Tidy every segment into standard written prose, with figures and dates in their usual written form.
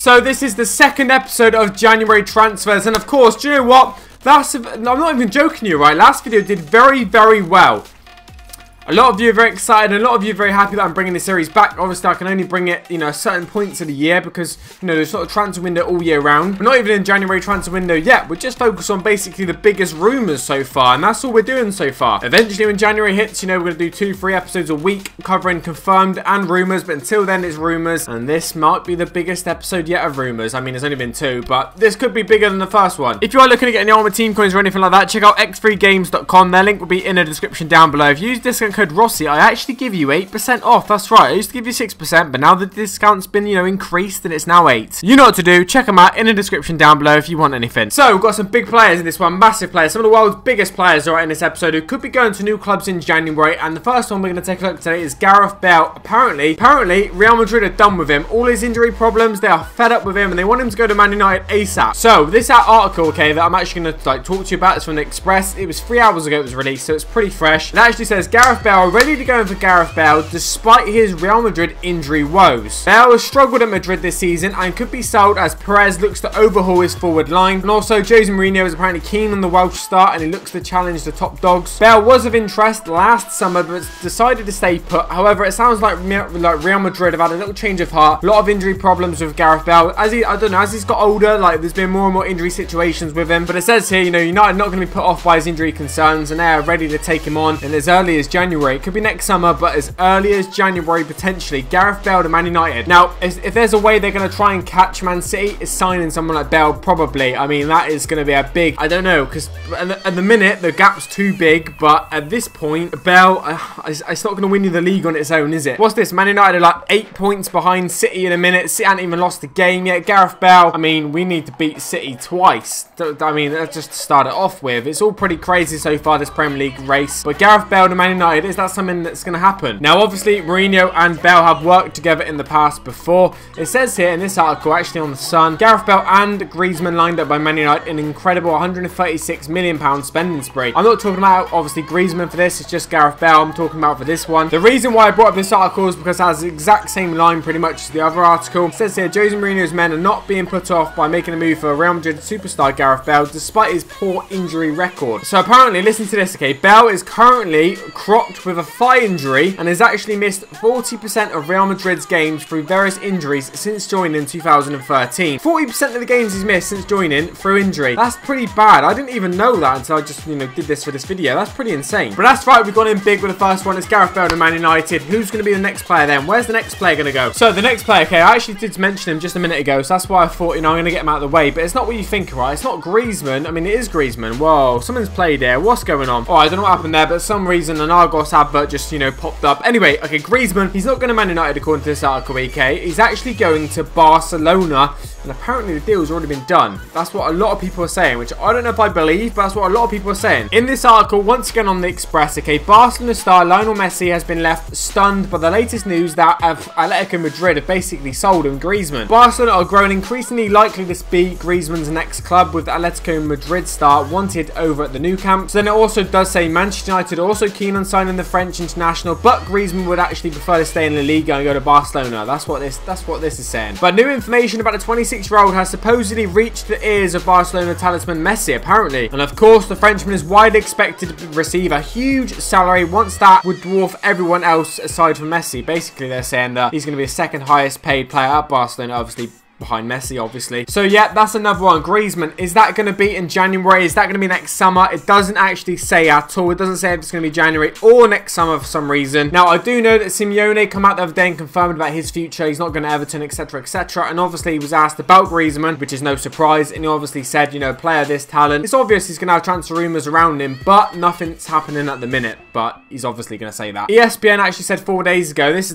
So this is the second episode of January transfers, and of course, do you know what? I'm not even joking you, right? Last video did very, very well. A lot of you are very excited, and a lot of you are very happy that I'm bringing this series back. Obviously, I can only bring it, certain points of the year because, there's sort of transfer window all year round. We're not even in January transfer window yet. We're just focused on basically the biggest rumours so far, and that's all we're doing so far. Eventually, when January hits, we're going to do 2-3 episodes a week covering confirmed and rumours, but until then, it's rumours, and this might be the biggest episode yet of rumours. I mean, there's only been 2, but this could be bigger than the first one. If you are looking to get any Ultimate Team coins or anything like that, check out x3games.com. Their link will be in the description down below. If you use discount code Rossi, I actually give you 8% off. That's right, I used to give you 6%, but now the discount's been, increased and it's now 8. You know what to do. Check them out in the description down below if you want anything. So, we've got some big players in this one, massive players. Some of the world's biggest players are in this episode who could be going to new clubs in January, and the first one we're going to take a look at today is Gareth Bale. Apparently, Real Madrid are done with him. All his injury problems, they are fed up with him, and they want him to go to Man United ASAP. So, this article, okay, that I'm actually going to talk to you about is from the Express. It was 3 hours ago it was released, so it's pretty fresh. It actually says, Gareth Bale ready to go for Gareth Bale despite his Real Madrid injury woes. Bale has struggled at Madrid this season and could be sold as Perez looks to overhaul his forward line. And also, Jose Mourinho is apparently keen on the Welsh star and he looks to challenge the top dogs. Bale was of interest last summer but decided to stay put. However, it sounds like Real Madrid have had a little change of heart. A lot of injury problems with Gareth Bale. As he's got older, there's been more and more injury situations with him. But it says here, United are not going to be put off by his injury concerns and they are ready to take him on. And as early as January, it could be next summer, but as early as January potentially, Gareth Bale to Man United. Now, if there's a way they're going to try and catch Man City, is signing someone like Bale, probably. I mean, that is going to be a big, I don't know, because at the minute, the gap's too big, but at this point, Bale, it's not going to win you the league on its own, is it? What's this? Man United are like 8 points behind City in a minute. City hasn't even lost a game yet. Gareth Bale, I mean, we need to beat City twice. I mean, that's just to start it off with. It's all pretty crazy so far, this Premier League race. But Gareth Bale to Man United, is that something that's going to happen? Now, obviously, Mourinho and Bale have worked together in the past before. It says here in this article, actually on The Sun, Gareth Bale and Griezmann lined up by Man United an incredible £136 million spending spree. I'm not talking about, obviously, Griezmann for this. It's just Gareth Bale I'm talking about for this one. The reason why I brought up this article is because it has the exact same line pretty much as the other article. It says here, Jose Mourinho's men are not being put off by making a move for Real Madrid superstar Gareth Bale despite his poor injury record. So apparently, listen to this, okay, Bale is currently crocked with a thigh injury and has actually missed 40% of Real Madrid's games through various injuries since joining in 2013. 40% of the games he's missed since joining through injury. That's pretty bad. I didn't even know that until I just, did this for this video. That's pretty insane. But that's right, we've gone in big with the first one. It's Gareth Bale to Man United. Who's going to be the next player then? Where's the next player going to go? So the next player, okay, I actually did mention him just a minute ago, so that's why I thought, I'm going to get him out of the way. But it's not what you think, right? It's not Griezmann. I mean, it is Griezmann. Whoa, someone's played here. What's going on? Oh, I don't know what happened there, but for some reason an Argos advert just, popped up. Anyway, okay, Griezmann, he's not going to Man United according to this article, okay? He's actually going to Barcelona, and apparently the deal's already been done. That's what a lot of people are saying, which I don't know if I believe, but that's what a lot of people are saying. In this article, once again on the Express, okay, Barcelona star Lionel Messi has been left stunned by the latest news that Atletico Madrid have basically sold him Griezmann. Barcelona are growing increasingly likely to be Griezmann's next club, with the Atletico Madrid star wanted over at the Nou Camp. So then it also does say Manchester United are also keen on signing the French international, but Griezmann would actually prefer to stay in La Liga and go to Barcelona. That's what this is saying. But new information about the 26-year-old has supposedly reached the ears of Barcelona talisman Messi, apparently. And of course, the Frenchman is widely expected to receive a huge salary once that would dwarf everyone else aside from Messi. Basically, they're saying that he's going to be the second highest paid player at Barcelona, obviously behind Messi, obviously. So yeah, that's another one. Griezmann, is that going to be in January? Is that going to be next summer? It doesn't actually say at all. It doesn't say if it's going to be January or next summer for some reason. Now, I do know that Simeone come out the other day and confirmed about his future. He's not going to Everton, etc, etc. And obviously, he was asked about Griezmann, which is no surprise. And he obviously said, player this talent. It's obvious he's going to have transfer rumours around him, but nothing's happening at the minute. But he's obviously going to say that. ESPN actually said 4 days ago, this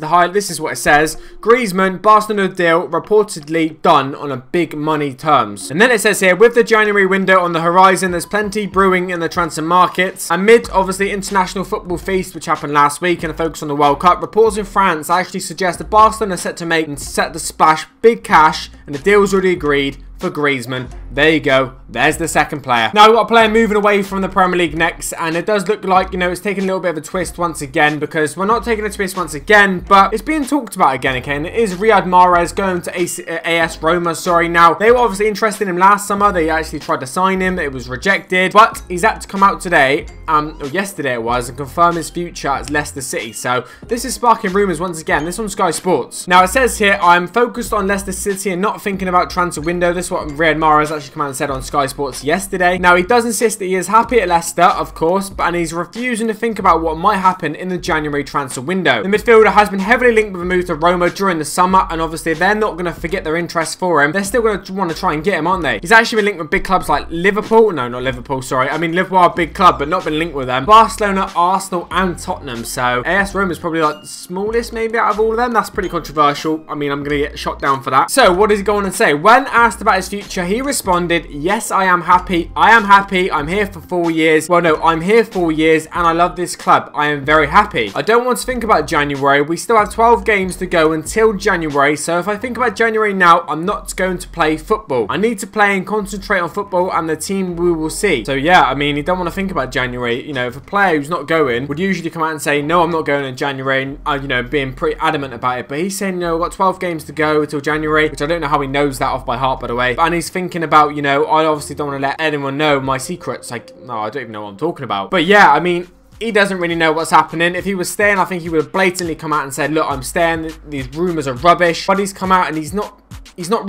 is what it says. Griezmann, Barcelona deal reportedly done on a big money terms. And then it says here, with the January window on the horizon, there's plenty brewing in the transfer markets. Amid, obviously, international football feast, which happened last week, and a focus on the World Cup, reports in France actually suggest that Barcelona are set to make and set the splash big cash, and the deal was already agreed for Griezmann there you go. There's the second player. Now we've got a player moving away from the Premier League next, and it does look like, you know, it's taking a little bit of a twist once again, because we're not taking a twist once again, but it's being talked about again, okay, and it is Riyad Mahrez going to AS Roma, sorry. Now, they were obviously interested in him last summer. They actually tried to sign him. It was rejected, but he's had to come out today, or yesterday it was, and confirm his future at Leicester City. So this is sparking rumours once again. This on Sky Sports. Now, it says here, I'm focused on Leicester City and not thinking about transfer window. This is what Riyad Mahrez actually come out and said on Sky Sports yesterday. Now, he does insist that he is happy at Leicester, of course, and he's refusing to think about what might happen in the January transfer window. The midfielder has been heavily linked with a move to Roma during the summer, and obviously they're not going to forget their interest for him. They're still going to want to try and get him, aren't they? He's actually been linked with big clubs like Liverpool. No, not Liverpool, sorry. I mean, Liverpool are a big club, but not been linked with them. Barcelona, Arsenal, and Tottenham. So AS Roma is probably like the smallest maybe out of all of them. That's pretty controversial. I mean, I'm going to get shot down for that. So what does he go on and say? When asked about his future, he responded, yes, I am happy. I am happy. I'm here for 4 years. Well, no, I'm here 4 years and I love this club. I am very happy. I don't want to think about January. We still have 12 games to go until January. So if I think about January now, I'm not going to play football. I need to play and concentrate on football and the team we will see. So yeah, I mean, you don't want to think about January. You know, if a player who's not going would usually come out and say, no, I'm not going in January, and, you know, being pretty adamant about it. But he's saying, no, we've got 12 games to go until January, which I don't know how he knows that off by heart, by the way. And he's thinking about, you know, I obviously don't want to let anyone know my secrets. Like, no, I don't even know what I'm talking about. But yeah, I mean, he doesn't really know what's happening. If he was staying, I think he would have blatantly come out and said, look, I'm staying. These rumours are rubbish. But he's come out and he's not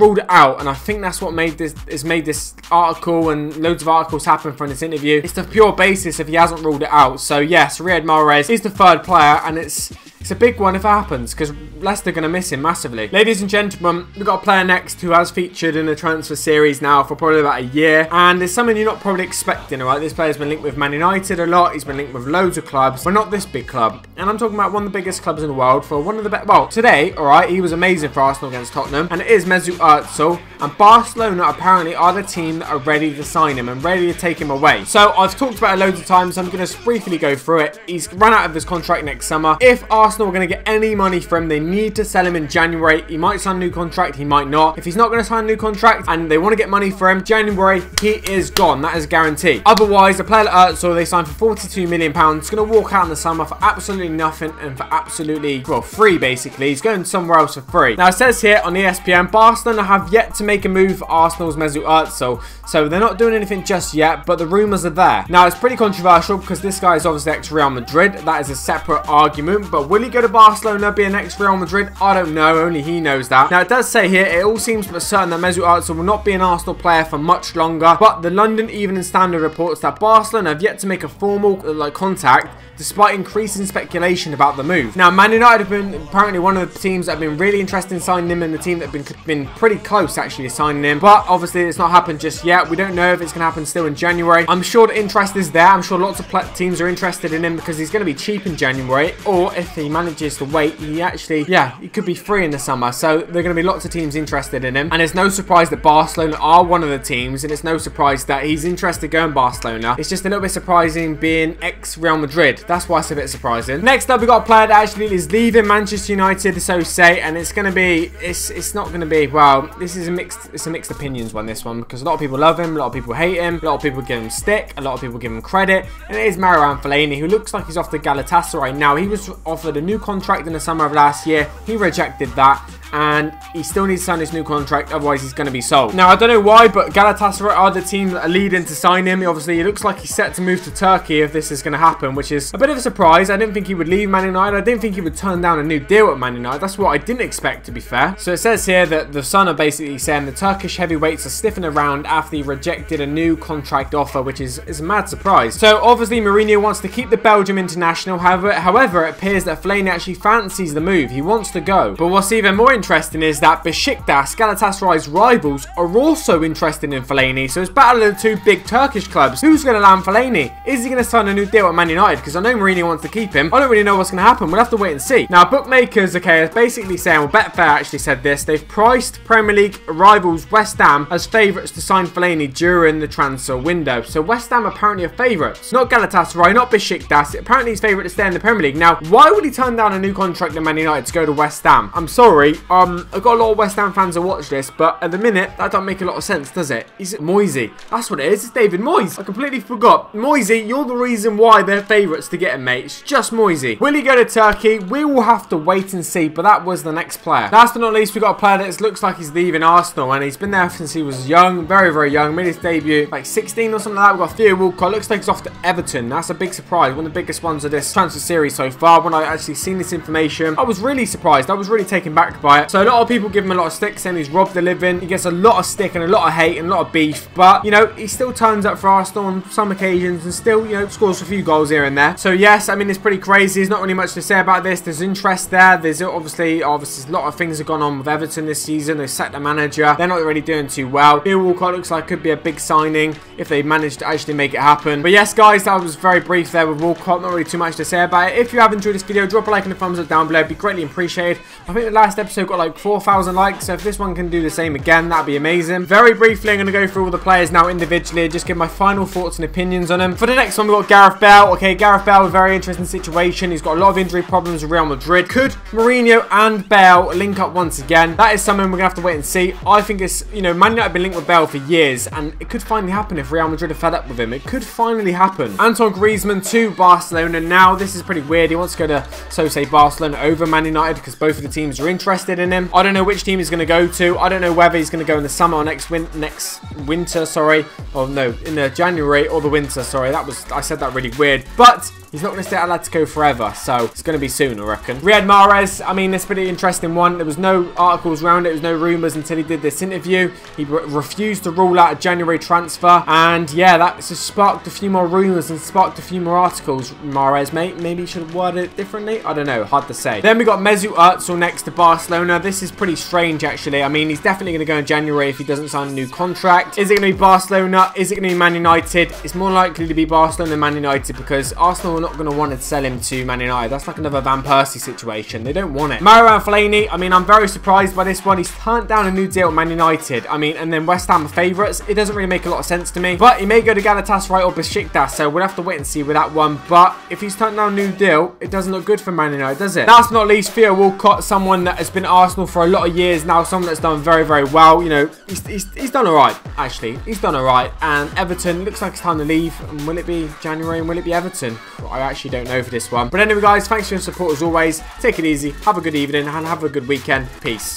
ruled it out, and I think that's what made this article and loads of articles happen from this interview. It's the pure basis if he hasn't ruled it out. So yes, Riyad Mahrez is the third player, and it's a big one if it happens, because Leicester are going to miss him massively. Ladies and gentlemen, we've got a player next who has featured in the transfer series now for probably about a year, and it's something you're not probably expecting, alright? This player's been linked with Man United a lot. He's been linked with loads of clubs, but not this big club. And I'm talking about one of the biggest clubs in the world for one of the best. Well, today, alright, he was amazing for Arsenal against Tottenham, and it is Mesut Ozil. And Barcelona apparently are the team that are ready to sign him and ready to take him away. So I've talked about it loads of times. So I'm going to briefly go through it. He's run out of his contract next summer. If Arsenal are going to get any money from him, they need to sell him in January. He might sign a new contract. He might not. If he's not going to sign a new contract and they want to get money for him, January, he is gone. That is guaranteed. Otherwise, a player like Ozil, they signed for £42 million. He's going to walk out in the summer for absolutely nothing and for absolutely, well, free basically. He's going somewhere else for free. Now, it says here on ESPN, Barcelona have yet to make a move for Arsenal's Mesut Ozil. So they're not doing anything just yet, but the rumours are there. Now, it's pretty controversial because this guy is obviously ex-Real Madrid. That is a separate argument. But will he go to Barcelona, be an ex-Real Madrid? I don't know. Only he knows that. Now, it does say here, it all seems but certain that Mesut Ozil will not be an Arsenal player for much longer. But the London Evening Standard reports that Barcelona have yet to make a formal contact, despite increasing speculation about the move. Now, Man United have been apparently one of the teams that have been really interested in signing him, and the team that have been pretty close actually to signing him. But obviously, it's not happened just yet. We don't know if it's going to happen still in January. I'm sure the interest is there. I'm sure lots of teams are interested in him because he's going to be cheap in January. Or if he manages to wait, he actually, yeah, he could be free in the summer. So there are going to be lots of teams interested in him. And it's no surprise that Barcelona are one of the teams, and it's no surprise that he's interested going Barcelona. It's just a little bit surprising being ex-Real Madrid. That's why it's a bit surprising. Next up, we got a player that actually is leaving Manchester United, so say, and it's going to be, it's not going to be, well, this is it's a mixed opinions on this one, because a lot of people love him, a lot of people hate him, a lot of people give him stick, a lot of people give him credit, and it is Fellaini, who looks like he's off to Galatasaray now. He was offered a new contract in the summer of last year. He rejected that, and he still needs to sign his new contract, otherwise he's going to be sold. Now, I don't know why, but Galatasaray are the team that are leading to sign him. Obviously, it looks like he's set to move to Turkey if this is going to happen, which is a bit of a surprise. I didn't think he would leave Man United. I didn't think he would turn down a new deal at Man United. That's what I didn't expect, to be fair. So it says here that the Sun are basically saying the Turkish heavyweights are sniffing around after he rejected a new contract offer, which is a mad surprise. So obviously, Mourinho wants to keep the Belgium international. However, it appears that Fellaini actually fancies the move. He wants to go. But what's even more interesting is that Besiktas, Galatasaray's rivals, are also interested in Fellaini. So it's battle of the two big Turkish clubs. Who's going to land Fellaini? Is he going to sign a new deal at Man United? Because I know Mourinho wants to keep him. I don't really know what's going to happen. We'll have to wait and see. Now, bookmakers, okay, are basically saying, well, Betfair actually said this. They've priced Premier League rivals West Ham as favourites to sign Fellaini during the transfer window. So West Ham apparently are favourites. Not Galatasaray, not Besiktas. Apparently he's favourite to stay in the Premier League. Now, why would he turn down a new contract at Man United to go to West Ham? I'm sorry. I've got a lot of West Ham fans who watch this, but at the minute, that don't make a lot of sense, does it? Is it Moisey? That's what it is. It's David Moyes. I completely forgot. Moisey, you're the reason why they're favourites to get him, mate. It's just Moisey. Will he go to Turkey? We will have to wait and see, but that was the next player. Last but not least, we got a player that looks like he's leaving Arsenal, and he's been there since he was young, very, very young. Made his debut like 16 or something like that. We've got Theo Walcott. Looks like he's off to Everton. That's a big surprise. One of the biggest ones of this transfer series so far. When I actually seen this information, I was really surprised. I was really taken back by it. So a lot of people give him a lot of stick, saying he's robbed the living. He gets a lot of stick and a lot of hate and a lot of beef, but you know, he still turns up for Arsenal on some occasions and still, you know, scores a few goals here and there. So yes, I mean, it's pretty crazy. There's not really much to say about this. There's interest there. There's obviously a lot of things have gone on with Everton this season. They sacked the manager. They're not really doing too well. Theo Walcott looks like could be a big signing if they manage to actually make it happen. But yes, guys, that was very brief there with Walcott. Not really too much to say about it. If you have enjoyed this video, drop a like and a thumbs up down below. It'd be greatly appreciated. I think the last episode got like 4,000 likes, so if this one can do the same again, that'd be amazing. Very briefly, I'm going to go through all the players now individually, just give my final thoughts and opinions on them. For the next one, we've got Gareth Bale. Okay, Gareth Bale, a very interesting situation. He's got a lot of injury problems with Real Madrid. Could Mourinho and Bale link up once again? That is something we're going to have to wait and see. I think it's, you know, Man United have been linked with Bale for years, and it could finally happen if Real Madrid are fed up with him. It could finally happen. Antoine Griezmann to Barcelona now. This is pretty weird. He wants to go to, so say, Barcelona over Man United because both of the teams are interested in him. I don't know which team he's going to go to. I don't know whether he's going to go in the summer or next winter, sorry. Oh no, in the January or the winter, sorry. I said that really weird. But he's not going to stay at Atletico forever, so it's going to be soon, I reckon. Riyad Mahrez, I mean, it's a pretty interesting one. There was no articles around it. There was no rumours until he did this interview. He refused to rule out a January transfer. And yeah, that just sparked a few more rumours and sparked a few more articles. Mahrez, mate, maybe he should have worded it differently. I don't know, hard to say. Then we got Mesut Ozil next to Barcelona. This is pretty strange, actually. I mean, he's definitely going to go in January if he doesn't sign a new contract. Is it going to be Barcelona? Is it going to be Man United? It's more likely to be Barcelona than Man United because Arsenal are not going to want to sell him to Man United. That's like another Van Persie situation. They don't want it. Fellaini, I mean, I'm very surprised by this one. He's turned down a new deal at Man United. I mean, and then West Ham are favourites. It doesn't really make a lot of sense to me. But he may go to Galatasaray or Besiktas, so we'll have to wait and see with that one. But if he's turned down a new deal, it doesn't look good for Man United, does it? Last but not least, Theo Walcott, someone that has been at Arsenal for a lot of years now, someone that's done very, very well. You know, he's done alright, actually. He's done alright. And Everton, looks like it's time to leave. And will it be January and will it be Everton? I actually don't know for this one. But anyway, guys, thanks for your support as always. Take it easy. Have a good evening and have a good weekend. Peace.